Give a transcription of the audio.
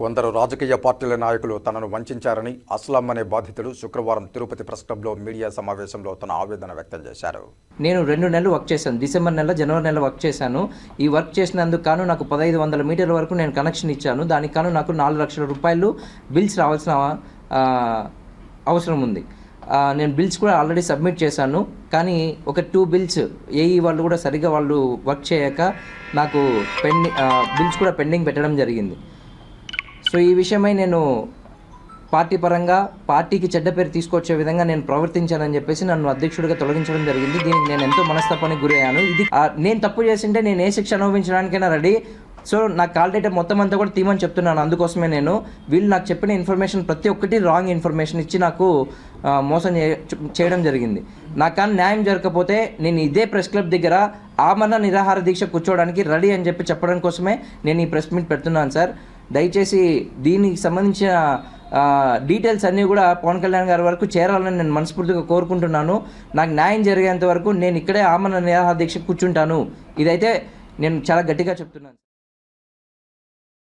కొందరు రాజకీయ పార్టీల నాయకులు తనను వంచారని అస్లాం అనే బాధితుడు శుక్రవారం తిరుపతి ప్రెస్ క్లబ్లో మీడియా సమావేశంలో తన ఆవేదన వ్యక్తం చేశారు. నేను 2 నెలలు వర్క్ చేశాను. డిసెంబర్ నెల, జనవరి నెల వర్క్ చేశాను. ఈ వర్క్ చేసినందుకు కాను నాకు 1500 మీటర్ల వరకు నేను కనెక్షన్ ఇచ్చాను. దానికి కాను నాకు 4 లక్షల రూపాయలు బిల్స్ రావాల్సిన అవసరం ఉంది. నేను బిల్స్ కూడా ఆల్రెడీ సబ్మిట్ చేశాను. కానీ ఒక 2 బిల్స్ ఏఈ వాళ్ళు కూడా సరిగ్గా వాళ్ళు వర్క్ చేయక నాకు బిల్స్ కూడా పెండింగ్ పెట్టడం జరిగింది. సో ఈ విషయమై నేను పార్టీ పరంగా పార్టీకి చెడ్డ పేరు తీసుకొచ్చే విధంగా నేను ప్రవర్తించానని చెప్పేసి నన్ను అధ్యక్షుడిగా తొలగించడం జరిగింది. దీనికి నేను ఎంతో మనస్తాపానికి గురయ్యాను. ఇది నేను తప్పు చేసింటే నేను ఏ శిక్ష అనుభవించడానికైనా రెడీ. సో నా కాల్ డేటా మొత్తం అంతా కూడా తీయమని చెప్తున్నాను. అందుకోసమే వీళ్ళు నాకు చెప్పిన ఇన్ఫర్మేషన్ ప్రతి ఒక్కటి రాంగ్ ఇన్ఫర్మేషన్ ఇచ్చి నాకు మోసం చేయడం జరిగింది. నాకు కానీ న్యాయం జరగకపోతే నేను ఇదే ప్రెస్ క్లబ్ దగ్గర ఆమరణ నిరాహార దీక్ష కూర్చోవడానికి రెడీ అని చెప్పడం కోసమే నేను ఈ ప్రెస్ మీట్ పెడుతున్నాను సార్. దయచేసి దీనికి సంబంధించిన డీటెయిల్స్ అన్నీ కూడా పవన్ కళ్యాణ్ గారి వరకు చేరాలని నేను మనస్ఫూర్తిగా కోరుకుంటున్నాను. నాకు న్యాయం జరిగేంత వరకు నేను ఇక్కడే ఆమరణ నిరాహార దీక్ష కూర్చుంటాను. ఇదైతే నేను చాలా గట్టిగా చెప్తున్నాను.